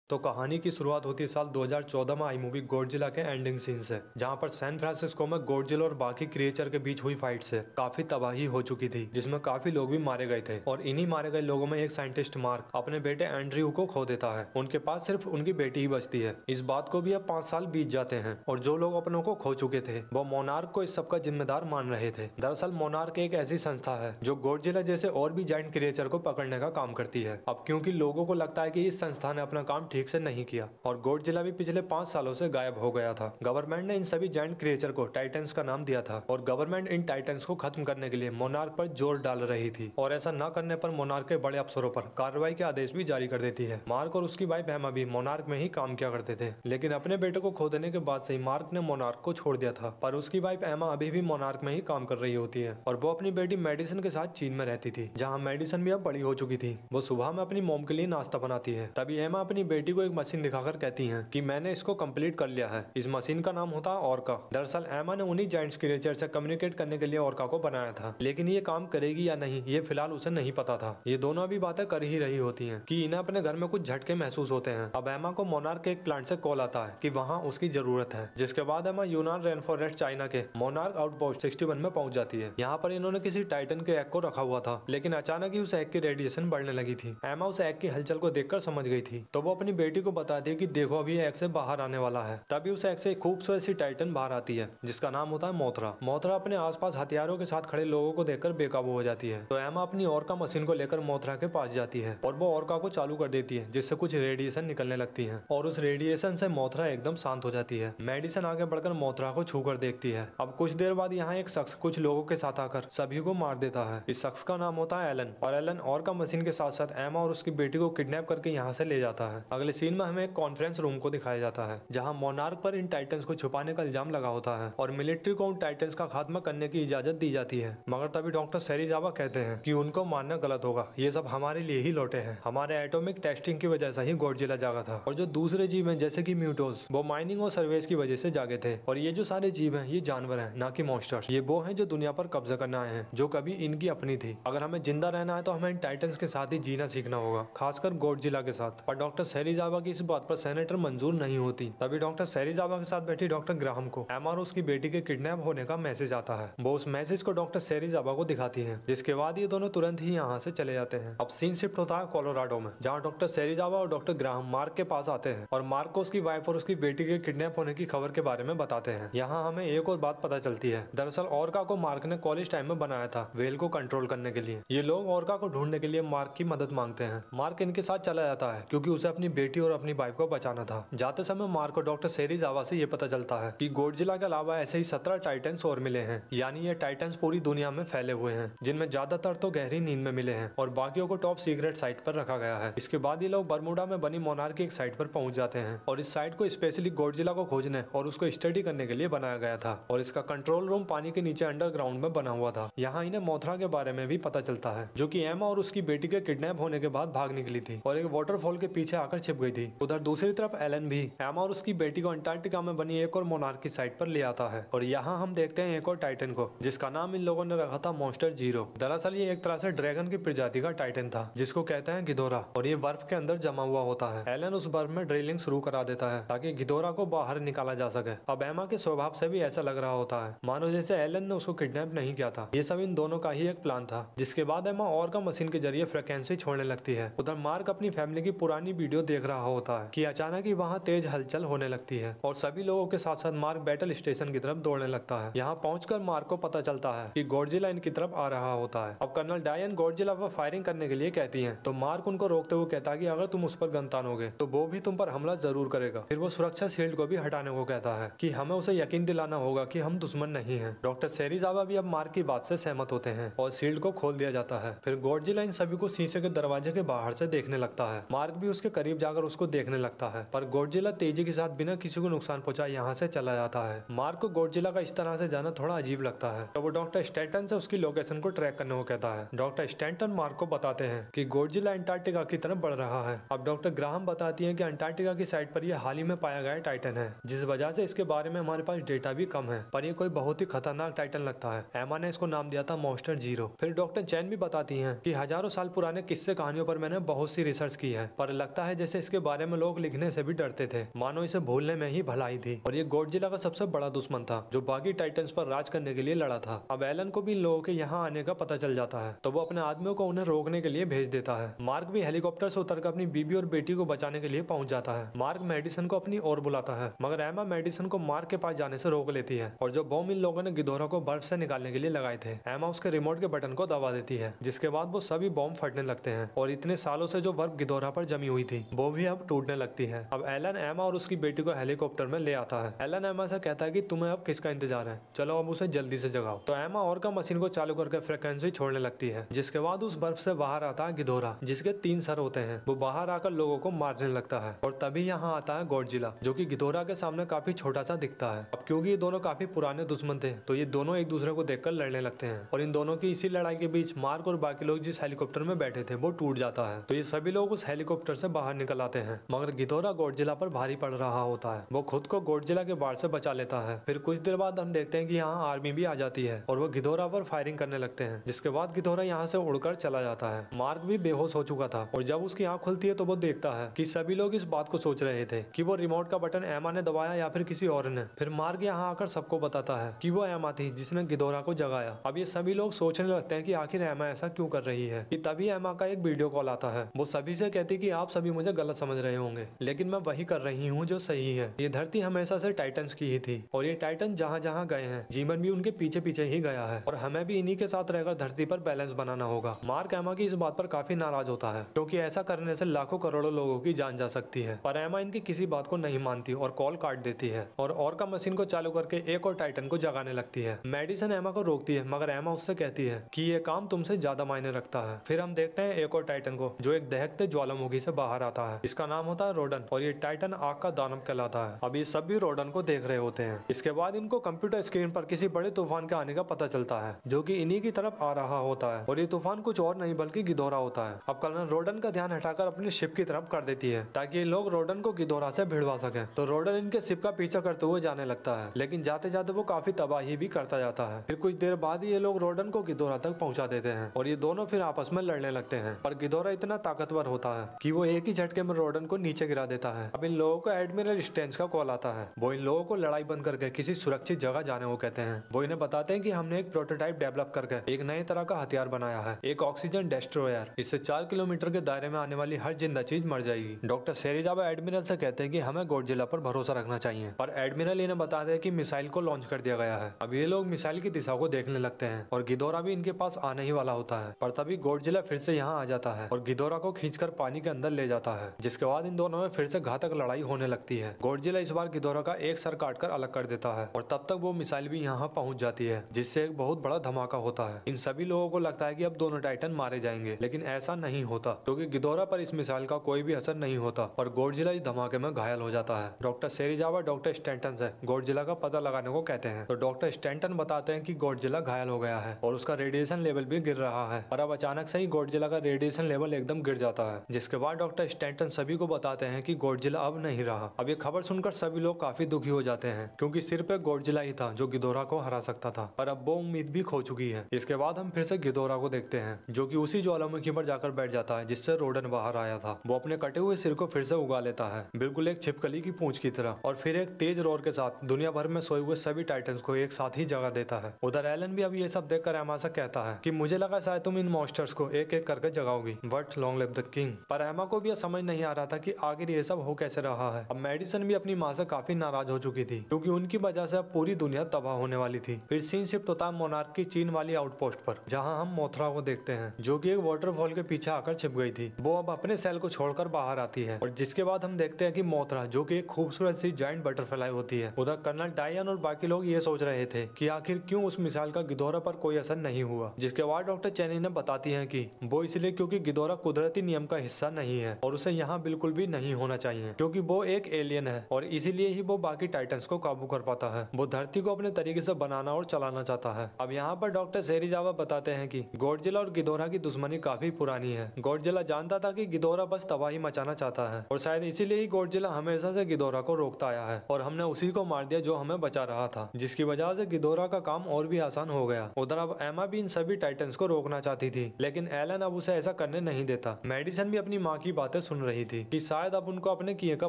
तो कहानी की शुरुआत होती है साल 2014 में आई मूवी गॉडजिला के एंडिंग सीन से, जहां पर सैन फ्रांसिस्को में गॉडजिला और बाकी क्रिएचर के बीच हुई फाइट से काफी तबाही हो चुकी थी, जिसमें काफी लोग भी मारे गए थे। और इन्हीं मारे गए लोगों में एक साइंटिस्ट मार्क अपने बेटे एंड्रयू को खो देता है। उनके पास सिर्फ उनकी बेटी ही बचती है। इस बात को भी अब 5 साल बीत जाते हैं और जो लोग अपनों को खो चुके थे वो मोनार्क को इस सब का जिम्मेदार मान रहे थे। दरअसल मोनार्क एक ऐसी संस्था है जो गॉडजिला जैसे और भी जायंट क्रिएचर को पकड़ने का काम करती है। अब क्योंकि लोगों को लगता है कि इस संस्था ने अपना काम ठीक से नहीं किया और गॉडजिला भी पिछले 5 सालों से गायब हो गया था, गवर्नमेंट ने इन सभी जायंट क्रिएचर को टाइटन्स का नाम दिया था और गवर्नमेंट इन टाइटन्स को खत्म करने के लिए मोनार्क पर जोर डाल रही थी। और ऐसा न करने पर मोनार्क के बड़े अफसरों पर कार्रवाई के आदेश भी जारी कर देती है। मार्क और उसकी वाइफ एमा भी मोनार्क में ही काम किया करते थे, लेकिन अपने बेटे को खो देने के बाद से ही मार्क ने मोनार्क को छोड़ दिया था। पर उसकी वाइफ एमा अभी भी मोनार्क में ही काम कर रही होती है और वो अपनी बेटी मेडिसन के साथ चीन में रहती थी, जहाँ मेडिसन भी अब बड़ी हो चुकी थी। वो सुबह में अपनी मॉम के लिए नाश्ता बनाती है। तभी एमा अपनी बेटी को एक मशीन दिखाकर कहती है कि मैंने इसको कंप्लीट कर लिया है। इस मशीन का नाम होता है ऑर्का। दरअसल एमा ने उन्हीं जायंट्स क्रिएचर से कम्युनिकेट करने के लिए ऑर्का को बनाया था, लेकिन ये काम करेगी या नहीं ये फिलहाल उसे नहीं पता था। ये दोनों अभी बातें कर ही रही होती हैं कि इन्हें अपने घर में कुछ झटके महसूस होते हैं। अब एमा को मोनार्क के एक प्लांट से कॉल आता है कि वहाँ उसकी जरूरत है, जिसके बाद एमा यूनान रेन फॉरेस्ट चाइना के मोनार्क आउटपोस्ट 61 में पहुंच जाती है। यहाँ पर इन्होंने किसी टाइटन के एग को रखा हुआ था, लेकिन अचानक ही उस एग की रेडिएशन बढ़ने लगी थी। एमा उस एग की हलचल को देखकर समझ गई थी, तो वो अपनी बेटी को बताती है कि देखो अभी एग से बाहर आने वाला है। तभी उस एग से एक खूबसूरत सी टाइटन बाहर आती है, जिसका नाम होता है मोथरा। मोथरा अपने आसपास हथियारों के साथ खड़े लोगों को देखकर बेकाबू हो जाती है। तो एमा अपनी ऑर्का मशीन को लेकर मोथरा के पास जाती है और वो ऑर्का को चालू कर देती है, जिससे कुछ रेडिएशन निकलने लगती है और उस रेडिएशन से मोथरा एकदम शांत हो जाती है। मेडिसन आगे बढ़कर मोथरा को छू कर देखती है। अब कुछ देर बाद यहाँ एक शख्स कुछ लोगों के साथ आकर सभी को मार देता है। इस शख्स का नाम होता है एलन, और एलन ऑर्का मशीन के साथ साथ एमा और उसकी बेटी को किडनैप करके यहाँ से ले जाता है। अगले सीन में हमें एक कॉन्फ्रेंस रूम को दिखाया जाता है, जहाँ मोनार्क पर इन टाइटन्स को छुपाने का इल्जाम लगा होता है और मिलिट्री को उन टाइटन्स का खात्मा करने की इजाजत दी जाती है। मगर तभी डॉक्टर सेरिजावा कहते हैं कि उनको मारना गलत होगा, ये सब हमारे लिए ही लौटे हैं। हमारे एटॉमिक टेस्टिंग की वजह से ही गॉडजिला जागा था और जो दूसरे जीव हैं जैसे कि म्यूटोस, वो माइनिंग और सर्वेस की वजह से जागे थे। और ये जो सारे जीव हैं ये जानवर हैं, ना कि मॉन्स्टर्स। ये वो हैं जो दुनिया पर कब्जा करने आए हैं, जो कभी इनकी अपनी थी। अगर हमें जिंदा रहना है तो हमें इन टाइटन्स के साथ ही जीना सीखना होगा, खासकर गॉडजिला के साथ। पर डॉक्टर सेरिजावा की इस बात पर सेनेटर मंजूर नहीं होती। तभी डॉक्टर सेरिजावा के साथ बैठी डॉक्टर ग्राहम को एमा और उसकी बेटी के किडनैप होने का मैसेज आता है। वो उस मैसेज को डॉक्टर सेरिजावा को दिखाती है, जिसके बाद ये दोनों तुरंत ही यहाँ से चले जाते हैं। अब सीन शिफ्ट होता है कोलोराडो में, जहाँ डॉक्टर सेरिजावा और डॉक्टर ग्राहम मार्क के पास आते हैं और मार्क को उसकी वाइफ और उसकी बेटी के किडनैप होने की खबर के बारे में बताते हैं। यहाँ हमें एक और बात पता चलती है। दरअसल ऑर्का को मार्क ने कॉलेज टाइम में बनाया था वेल को कंट्रोल करने के लिए। ये लोग ऑर्का को ढूंढने के लिए मार्क की मदद मांगते हैं। मार्क इनके साथ चला जाता है क्योंकि उसे अपनी बेटी और अपनी वाइफ को बचाना था। जाते समय मार्क को डॉक्टर सेरिजावा से ये पता चलता है कि गॉडजिला के अलावा ऐसे ही 17 टाइटन्स और मिले हैं। यानी ये टाइटन्स पूरी दुनिया में फैले हुए हैं, जिनमें ज्यादातर तो गहरी नींद में मिले हैं और बाकियों को टॉप सीक्रेट साइट पर रखा गया है। इसके बाद ये लोग बरमुडा में बनी मोनार्क की एक साइट पर पहुंच जाते हैं और इस साइट को स्पेशली गॉडजिला को खोजने और उसको स्टडी करने के लिए बनाया गया था। और इसका कंट्रोल रूम पानी के नीचे अंडरग्राउंड में बना हुआ था। यहाँ इन्हें मोथरा के बारे में भी पता चलता है, जो कि एमा और उसकी बेटी के किडनैप होने के बाद भाग निकली थी और एक वाटरफॉल के पीछे आकर छिप गई थी। उधर दूसरी तरफ एलन भी एमा और उसकी बेटी को अंटार्कटिका में बनी एक और मोनार्क की साइट पर ले आता है और यहाँ हम देखते हैं एक और टाइटन को, जिसका नाम इन लोगों ने रखा था मॉन्स्टर जीरो। दरअसल ये एक तरह से ड्रैगन की प्रजाति का टाइटन था, जिसको कहते हैं घिदोरा, और ये बर्फ के अंदर जमा हुआ होता है। एलन उस बर्फ में ड्रिलिंग शुरू करा देता है ताकि घिदोरा को बाहर निकाला जा सके। अब एमा के स्वभाव से भी ऐसा लग रहा होता है मानो जैसे एलन ने उसको किडनैप नहीं किया था। ये सब इन दोनों का ही एक प्लान था। जिसके बाद एमा ऑर्का मशीन के जरिए फ्रिक्वेंसी छोड़ने लगती है। उधर मार्क अपनी फैमिली की पुरानी वीडियो देख रहा होता है कि अचानक ही वहाँ तेज हलचल होने लगती है और सभी लोगों के साथ साथ मार्क बैटल स्टेशन की तरफ दौड़ने लगता है। यहाँ पहुंचकर मार्क को पता चलता है कि गॉडजिला इनकी तरफ आ रहा होता है। अब कर्नल डायन गॉडजिला पर फायरिंग करने के लिए कहती हैं, तो मार्क उनको रोकते हुए कहता है कि अगर तुम उस पर गन तानोगे तो वो भी तुम पर हमला जरूर करेगा। फिर वो सुरक्षा शील्ड को भी हटाने को कहता है कि हमें उसे यकीन दिलाना होगा कि हम दुश्मन नहीं हैं। डॉक्टर सेरिजावा भी अब मार्क की बात से सहमत होते हैं और शील्ड को खोल दिया जाता है। फिर गॉडजिला इन सभी को शीशे के दरवाजे के बाहर से देखने लगता है। मार्क भी उसके करीब जाकर उसको देखने लगता है, पर गॉडजिला तेजी के साथ बिना किसी को नुकसान पहुंचाए यहाँ से चला जाता है। मार्क को गॉडजिला का इस तरह से जाना थोड़ा अजीब लगता है, तो वो डॉक्टर स्टैंटन से उसकी लोकेशन को ट्रैक करने को कहता है। डॉक्टर स्टैंटन मार्क को बताते हैं कि गॉडजिला अंटार्कटिका की तरफ बढ़ रहा है। अब डॉक्टर ग्राहम बताती है कि अंटार्कटिका की साइड पर यह हाल ही में पाया गया टाइटन है, जिस वजह से इसके बारे में हमारे पास डेटा भी कम है, पर यह कोई बहुत ही खतरनाक टाइटन लगता है। एमा ने इसको नाम दिया था मॉन्स्टर जीरो। फिर डॉक्टर चैन भी बताती हैं कि हजारों साल पुराने किस्से कहानियों पर मैंने बहुत सी रिसर्च की है, पर लगता है जैसे से इसके बारे में लोग लिखने से भी डरते थे, मानो इसे भूलने में ही भलाई थी। और ये गॉडजिला का सबसे बड़ा दुश्मन था जो बाकी टाइटन्स पर राज करने के लिए लड़ा था। अब एलन को भी इन लोगों के यहाँ आने का पता चल जाता है तो वो अपने आदमियों को उन्हें रोकने के लिए भेज देता है। मार्क भी हेलीकॉप्टर से उतरकर अपनी बीबी और बेटी को बचाने के लिए पहुंच जाता है। मार्क मेडिसन को अपनी ओर बुलाता है मगर एमा मेडिसन को मार्क के पास जाने से रोक लेती है और जो बॉम्ब इन लोगों ने गिदोरा को बर्फ से निकालने के लिए लगाए थे, एमा उसके रिमोट के बटन को दबा देती है, जिसके बाद वो सभी बॉम्ब फटने लगते हैं और इतने सालों से जो बर्फ गिदोरा पर जमी हुई थी वो भी अब टूटने लगती है। अब एलन एमा और उसकी बेटी को हेलीकॉप्टर में ले आता है। एलन एमा से कहता है कि तुम्हें अब किसका इंतजार है, चलो अब उसे जल्दी से जगाओ। तो एमा और का मशीन को चालू करके फ्रिक्वेंसी छोड़ने लगती है, जिसके बाद उस बर्फ से बाहर आता है गिदोरा जिसके 3 सर होते हैं। वो बाहर आकर लोगों को मारने लगता है और तभी यहाँ आता है गॉडजिला जो कि गिदोरा के सामने काफी छोटा सा दिखता है। अब क्योंकि ये दोनों काफी पुराने दुश्मन थे तो ये दोनों एक दूसरे को देखकर लड़ने लगते हैं और इन दोनों की इसी लड़ाई के बीच मार्क और बाकी लोग जिस हेलीकॉप्टर में बैठे थे वो टूट जाता है। तो ये सभी लोग उस हेलीकॉप्टर से बाहर निकल आते हैं मगर गिदोरा गॉडजिला पर भारी पड़ रहा होता है। वो खुद को गॉडजिला के बाढ़ से बचा लेता है। फिर कुछ देर बाद हम देखते हैं कि यहाँ आर्मी भी आ जाती है और वो गिदोरा पर फायरिंग करने लगते हैं, जिसके बाद गिदोरा यहाँ से उड़कर चला जाता है। मार्क भी बेहोश हो चुका था और जब उसकी आंख खुलती है तो वो देखता है कि सभी लोग इस बात को सोच रहे थे कि वो रिमोट का बटन एमा ने दबाया या फिर किसी और ने। फिर मार्क यहाँ आकर सबको बताता है कि वो एमा थी जिसने गिदोरा को जगाया। अब ये सभी लोग सोचने लगते हैं कि आखिर एमा ऐसा क्यों कर रही है कि तभी एमा का एक वीडियो कॉल आता है। वो सभी से कहती कि आप सभी मुझे गलत समझ रहे होंगे लेकिन मैं वही कर रही हूँ जो सही है। ये धरती हमेशा से टाइटन्स की ही थी और ये टाइटन जहाँ जहाँ गए हैं जीवन भी उनके पीछे पीछे ही गया है और हमें भी इन्हीं के साथ रहकर धरती पर बैलेंस बनाना होगा। मार्क एमा की इस बात पर काफी नाराज होता है क्योंकि ऐसा करने से लाखों करोड़ों लोगों की जान जा सकती है, पर एमा इनकी किसी बात को नहीं मानती और कॉल काट देती है और का मशीन को चालू करके एक और टाइटन को जगाने लगती है। मेडिसन एमा को रोकती है मगर एमा उससे कहती है कि ये काम तुमसे ज्यादा मायने रखता है। फिर हम देखते हैं एक और टाइटन को जो एक दहकते ज्वालामुखी से बाहर आता है। इसका नाम होता है रोडन और ये टाइटन आग का दानव कहलाता है। अब ये सब भी रोडन को देख रहे होते हैं। इसके बाद इनको कंप्यूटर स्क्रीन पर किसी बड़े तूफान के आने का पता चलता है जो कि इन्हीं की तरफ आ रहा होता है और ये तूफान कुछ और नहीं बल्कि गिदोरा होता है। अब कर्नल रोडन का ध्यान हटाकर अपनी शिप की तरफ कर देती है ताकि ये लोग रोडन को गिदोरा से भिड़वा सके। तो रोडन इनके शिप का पीछा करते हुए जाने लगता है लेकिन जाते जाते वो काफी तबाही भी करता जाता है। फिर कुछ देर बाद ये लोग रोडन को गिदोरा तक पहुंचा देते हैं और ये दोनों फिर आपस में लड़ने लगते हैं। पर गिदोरा इतना ताकतवर होता है कि वो एक ही झटके में रोडन को नीचे गिरा देता है। अब इन लोगों को एडमिरल स्टेंस का कॉल आता है। वो इन लोगों को लड़ाई बंद करके किसी सुरक्षित जगह जाने को कहते हैं। वो इन्हें बताते हैं कि हमने एक प्रोटोटाइप डेवलप करके एक नए तरह का हथियार बनाया है, एक ऑक्सीजन डिस्ट्रॉयर। इससे 4 किलोमीटर के दायरे में आने वाली हर जिंदा चीज मर जाएगी। डॉक्टर सेरिजावा एडमिरल से कहते हैं कि हमें गॉडजिला पर भरोसा रखना चाहिए, पर एडमिरल इन्हें बताते हैं कि मिसाइल को लॉन्च कर दिया गया है। अब ये लोग मिसाइल की दिशा को देखने लगते हैं और गिदोरा भी इनके पास आने ही वाला होता है, पर तभी गॉडजिला फिर से यहाँ आ जाता है और गिदोरा को खींचकर पानी के अंदर ले जाता है, जिसके बाद इन दोनों में फिर से घातक लड़ाई होने लगती है। गॉडजिला इस बार गिदोरा का एक सर काटकर अलग कर देता है और तब तक वो मिसाइल भी यहाँ पहुंच जाती है, जिससे एक बहुत बड़ा धमाका होता है। इन सभी लोगों को लगता है कि अब दोनों टाइटन मारे जाएंगे, लेकिन ऐसा नहीं होता क्योंकि गिदोरा पर इस मिसाइल का कोई भी असर नहीं होता और गॉडजिला इस धमाके में घायल हो जाता है। डॉक्टर सेरिजावा डॉक्टर स्टैंटन से गॉडजिला का पता लगाने को कहते हैं तो डॉक्टर स्टैंटन बताते हैं कि गॉडजिला घायल हो गया है और उसका रेडिएशन लेवल भी गिर रहा है। और अब अचानक से ही गॉडजिला का रेडिएशन लेवल एकदम गिर जाता है, जिसके बाद डॉक्टर स्टैंटन सभी को बताते हैं कि गॉडजिला अब नहीं रहा। अब ये खबर सुनकर सभी लोग काफी दुखी हो जाते हैं क्योंकि सिर पे गॉडजिला ही था जो गिदोरा को हरा सकता था, पर अब वो उम्मीद भी खो चुकी है। इसके बाद हम फिर से गिदोरा को देखते हैं जो कि उसी ज्वालामुखी पर जाकर बैठ जाता है जिससे रोडन बाहर आया था। वो अपने कटे हुए सिर को फिर से उगा लेता है, बिल्कुल एक छिपकली की पूंछ की तरह, और फिर एक तेज रोर के साथ दुनिया भर में सोए हुए सभी टाइटन्स को एक साथ ही जगा देता है। उधर एलन भी अब ये सब देखकर एमा से कहता है कि मुझे लगा शायद तुम इन मॉन्स्टर्स को एक एक करके जगाओगी, but long live the king. पर एमा को भी यह समझ नहीं आ रहा था कि आखिर ये सब हो कैसे रहा है। अब मेडिसन भी अपनी माँ से काफी नाराज हो चुकी थी क्योंकि उनकी वजह से अब पूरी दुनिया तबाह होने वाली थी। फिर सीन शिफ्ट होता है मोनार्क की चीन वाली आउटपोस्ट पर, जहाँ हम मोथरा को देखते हैं जो कि एक वाटरफॉल के पीछे आकर छिप गई थी। वो अब अपने सेल को छोड़कर बाहर आती है और जिसके बाद हम देखते हैं कि मोथरा जो कि एक खूबसूरत सी जायंट बटरफ्लाई होती है। उधर कर्नल डायन और बाकी लोग ये सोच रहे थे कि आखिर क्यों उस मिसाइल का गिदोरा पर कोई असर नहीं हुआ, जिसके बाद डॉक्टर चेनी ने बताती है कि वो इसलिए क्योंकि गिदोरा कुदरती नियम का हिस्सा नहीं है और उसे यहाँ बिल्कुल भी नहीं होना चाहिए क्योंकि वो एक एलियन है और इसीलिए ही वो बाकी टाइटन्स को काबू कर पाता है। वो धरती को अपने तरीके से बनाना और चलाना चाहता है। अब यहाँ पर डॉक्टर सेरिजावा बताते हैं कि गॉडजिला और गिदोरा की दुश्मनी काफी पुरानी है। गॉडजिला जानता था कि गिदोरा बस तबाही मचाना चाहता है और शायद इसीलिए ही गॉडजिला हमेशा से गिदोरा को रोकता आया है और हमने उसी को मार दिया जो हमें बचा रहा था, जिसकी वजह से गिदोरा का काम और भी आसान हो गया। उधर अब एमा भी इन सभी टाइटन्स को रोकना चाहती थी, लेकिन एलन अब उसे ऐसा करने नहीं देता। मेडिसन भी अपनी माँ की बातें सुन रही थी कि शायद अब उनको अपने किए का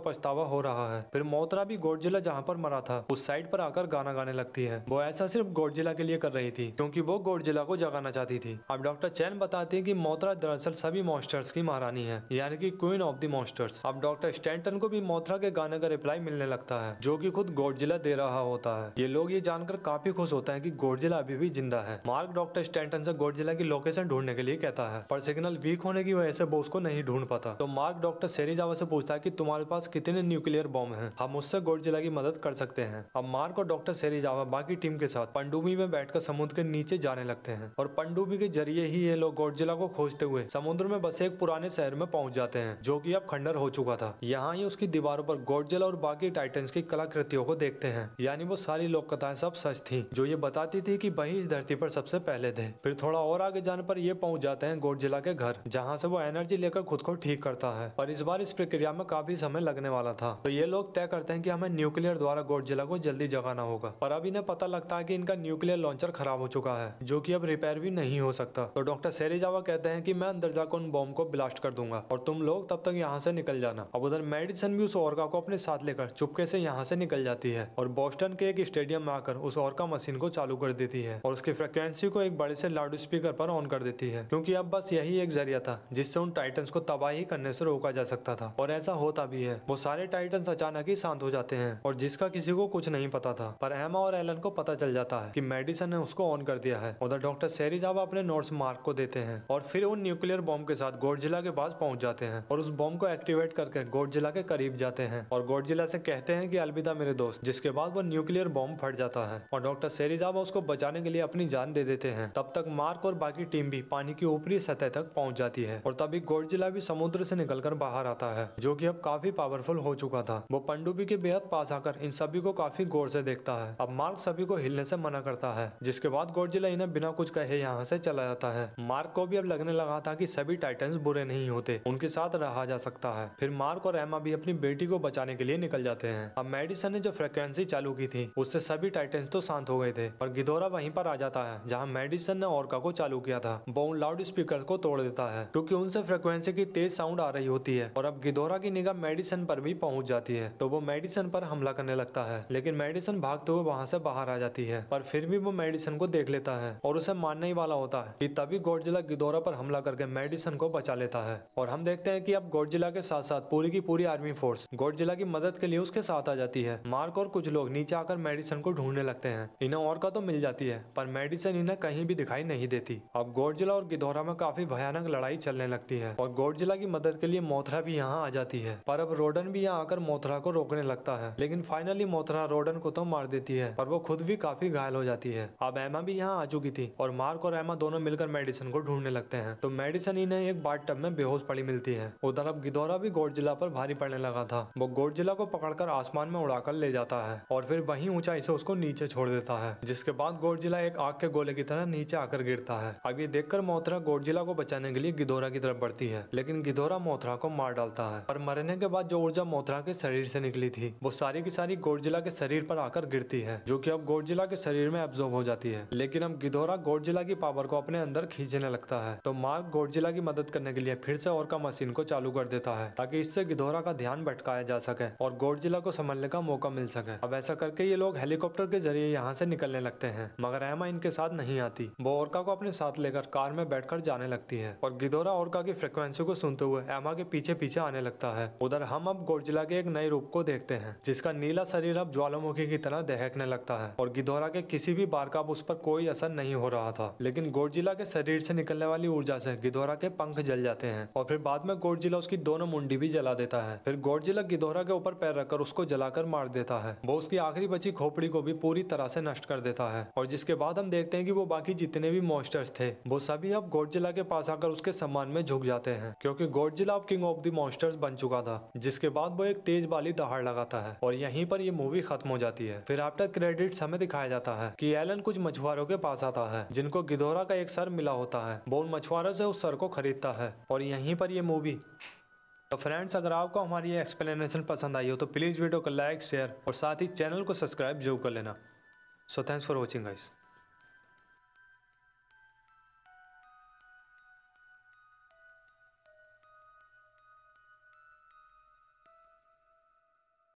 पछतावा हो रहा है। फिर मोथरा भी गॉडजिला जहाँ पर मरा था उस साइड पर आकर गाना गाने लगती है। वो ऐसा सिर्फ गॉडजिला के लिए कर रही थी क्योंकि वो गॉडजिला को जगाना चाहती थी। अब डॉक्टर चैन बताती है कि मोथरा दरअसल सभी मॉन्स्टर्स की महारानी है, यानी कि क्वीन ऑफ द मॉन्स्टर्स। अब डॉक्टर स्टैंटन को भी मोथरा के गाने का रिप्लाई मिलने लगता है जो कि खुद गॉडजिला दे रहा होता है। ये लोग ये जानकर काफी खुश होते हैं कि गॉडजिला अभी भी जिंदा है। मार्क डॉक्टर स्टैंटन से गॉडजिला की लोकेशन ढूंढने के लिए कहता है, पर सिग्नल वीक होने की वजह से वो उसको नहीं ढूंढ पाता। तो मार्क डॉक्टर सेरिजावा से पूछता है कि तुम्हारे पास कितने न्यूक्लियर बॉम्ब हैं, हम उससे गॉडजिला की मदद कर सकते हैं। अब मार्क और डॉक्टर सेरिजावा बाकी टीम के साथ पनडुब्बी में बैठकर समुद्र के नीचे जाने लगते हैं और पनडुब्बी के जरिए ही ये लोग गॉडजिला को खोजते हुए समुद्र में बसे एक पुराने शहर में पहुंच जाते हैं जो कि अब खंडर हो चुका था। यहाँ ये उसकी दीवारों पर गॉडजिला और बाकी टाइटन्स की कलाकृतियों को देखते हैं, यानी वो सारी लोक कथाएं सब सच थी जो ये बताती थी कि वही इस धरती पर सबसे पहले थे। फिर थोड़ा और आगे जाने पर ये पहुंच जाते हैं गॉडजिला के घर, जहाँ से वो एनर्जी लेकर खुद को ठीक करता है। और इस बार इस प्रक्रिया में काफी समय लगने वाला था, तो ये लोग तय करते हैं कि हमें न्यूक्लियर द्वारा गॉडजिला को जल्दी जगाना होगा। पर अब इन्हें पता लगता है कि इनका न्यूक्लियर लॉन्चर खराब हो चुका है जो कि अब रिपेयर भी नहीं हो सकता। तो डॉक्टर सेरिजावा कहते हैं कि मैं अंदर जाकर उन बॉम्ब को ब्लास्ट कर दूंगा और तुम लोग तब तक यहाँ से निकल जाना। अब उधर मेडिसन भी उस ऑर्का को अपने साथ लेकर चुपके से यहाँ से निकल जाती है और बोस्टन के एक स्टेडियम में आकर उस ऑर्का मशीन को चालू कर देती है और उसकी फ्रिक्वेंसी को एक बड़े से लाउड स्पीकर पर ऑन कर देती है, क्योंकि अब बस यही एक जरिया था जिससे उन टाइटन्स को तबाही करने से रोका जा सकता था। और ऐसा होता भी है, वो सारे टाइटन्स अचानक ही शांत हो जाते हैं और जिसका किसी को कुछ नहीं पता था। पर एमा और एलन को पता चल जाता है कि मेडिसन ने उसको ऑन कर दिया है। उधर डॉक्टर सेरिजावा अपने नोट्स मार्क को देते हैं और फिर उन न्यूक्लियर बॉम्ब के साथ गॉडजिला के पास पहुंच जाते हैं और उस बॉम्ब को एक्टिवेट करके गॉडजिला के करीब जाते हैं और गॉडजिला से कहते हैं कि अलविदा मेरे दोस्त, जिसके बाद वो न्यूक्लियर बॉम्ब फट जाता है और डॉक्टर सेरिजावा उसको बचाने के लिए अपनी जान दे देते हैं। तब तक मार्क और बाकी टीम भी पानी की ऊपरी सतह तक पहुंच जाती है और तभी गॉडजिला भी समुद्र से निकलकर बाहर आता है जो कि अब काफी पावरफुल हो चुका था। वो पनडुब्बी के बेहद पास आकर इन सभी को काफी गौर से देखता है। अब मार्क सभी को हिलने से मना करता है, जिसके बाद गॉडजिला इन्हें बिना कुछ कहे यहाँ से चला जाता है। मार्क को भी अब लगने लगा था कि सभी टाइटन्स बुरे नहीं होते, उनके साथ रहा जा सकता है। फिर मार्क और एमा भी अपनी बेटी को बचाने के लिए निकल जाते हैं। अब मेडिसन ने जो फ्रिक्वेंसी चालू की थी उससे सभी टाइटन्स तो शांत हो गए थे और गिदोरा वहीं पर आ जाता है जहाँ मेडिसन ने ऑर्का को चालू किया था। वो लाउड स्पीकर को तोड़ देता है क्योंकि उनसे फ्रिक्वेंसी की तेज साउंड आ रही होती है और अब गिदोरा की निगाह मेडिसन पर भी पहुंच जाती है, तो वो मेडिसन पर हमला करने लगता है। लेकिन मेडिसन भागते हुए वहां से बाहर आ जाती है, पर फिर भी वो मेडिसन को देख लेता है और उसे मारने ही वाला होता है कि तभी गॉडजिला गिदोरा पर हमला करके मेडिसन को बचा लेता है। और हम देखते हैं कि अब गॉडजिला के साथ साथ पूरी की पूरी आर्मी फोर्स गॉडजिला की मदद के लिए उसके साथ आ जाती है। मार्क और कुछ लोग नीचे आकर मेडिसन को ढूंढने लगते हैं। इन्हें ऑर्का तो मिल जाती है पर मेडिसन इन्हें कहीं भी दिखाई नहीं देती। अब गॉडजिला और गिदोरा में काफी भयानक लड़ाई चलने लगती है और गॉडजिला की मदद के लिए मोथरा भी यहाँ आ जाती है, पर अब रोडन भी यहाँ आकर मोथरा को रोकने लगता है। लेकिन फाइनली मोथरा रोडन को तो मार देती है पर वो खुद भी काफी घायल हो जाती है। अब एमा भी यहाँ आ चुकी थी और मार्क और एमा दोनों मिलकर मेडिसन को ढूंढने लगते हैं, तो मेडिसन इन्हें एक बाथ टब में बेहोश पड़ी मिलती है। उधर अब गिदोरा भी गॉडजिला पर भारी पड़ने लगा था। वो गॉडजिला को पकड़कर आसमान में उड़ाकर ले जाता है और फिर वहीं ऊंचाई से उसको नीचे छोड़ देता है, जिसके बाद गॉडजिला एक आग के गोले की तरह नीचे आकर गिरता है। अब ये देखकर मोथरा गॉडजिला को बचाने के लिए गिदोरा की तरफ बढ़ती है, लेकिन गिदोरा मोथरा को मार डालता है। पर मरने के बाद जो ऊर्जा मोथरा के शरीर से निकली थी वो सारी की सारी गॉडजिला के शरीर पर आकर गिरती है, जो कि अब गॉडजिला के शरीर में एब्जॉर्ब हो जाती है। लेकिन अब गिदोरा गॉडजिला की पावर को अपने अंदर खींचने लगता है, तो मार्क गॉडजिला की मदद करने के लिए फिर से ऑर्का मशीन को चालू कर देता है ताकि इससे गिदोरा का ध्यान भटकाया जा सके और गॉडजिला को संभलने का मौका मिल सके। अब ऐसा करके ये लोग हेलीकॉप्टर के जरिए यहाँ से निकलने लगते हैं, मगर एमा इनके साथ नहीं आती। वो ऑर्का को अपने साथ लेकर कार में बैठकर जाने लगती है और गिदोरा ऑर्का की फ्रिक्वेंसी को सुनते हुए एमा के पीछे पीछे आने लगता है। उधर हम अब गॉडजिला के एक नए रूप को देखते हैं, जिसका नीला शरीर अब ज्वालामुखी की तरह दहकने लगता है और गिदोरा के किसी भी बार का अब उस पर कोई असर नहीं हो रहा था। लेकिन गॉडजिला के शरीर से निकलने वाली ऊर्जा से गिदोरा के पंख जल जाते हैं और फिर बाद में गॉडजिला उसकी दोनों मुंडी भी जला देता है। फिर गॉडजिला गिदोरा के ऊपर पैर रखकर उसको जलाकर मार देता है। वो उसकी आखिरी बची खोपड़ी को भी पूरी तरह से नष्ट कर देता है और जिसके बाद हम देखते हैं कि वो बाकी जितने भी मॉन्स्टर्स थे वो सभी अब गॉडजिला के पास आकर उसके सम्मान में झुक जाते हैं, क्योंकि गॉडजिला अब किंग ऑफ द मॉन्स्टर्स बन चुका था। जिसके बाद वो एक तेज वाली दहाड़ लगाता है और यहीं पर ये मूवी खत्म हो जाती है। फिर आफ्टर क्रेडिट्स हमें दिखाया जाता है कि एलन कुछ मछुआरों के पास आता है जिनको गिदोरा का एक सर मिला होता है। वो उन मछुआरों से उस सर को खरीदता है और यहीं पर ये मूवी। तो फ्रेंड्स, अगर आपको हमारी ये एक्सप्लेनेशन पसंद आई हो तो प्लीज़ वीडियो को लाइक, शेयर और साथ ही चैनल को सब्सक्राइब जरूर कर लेना। So thanks for watching guys.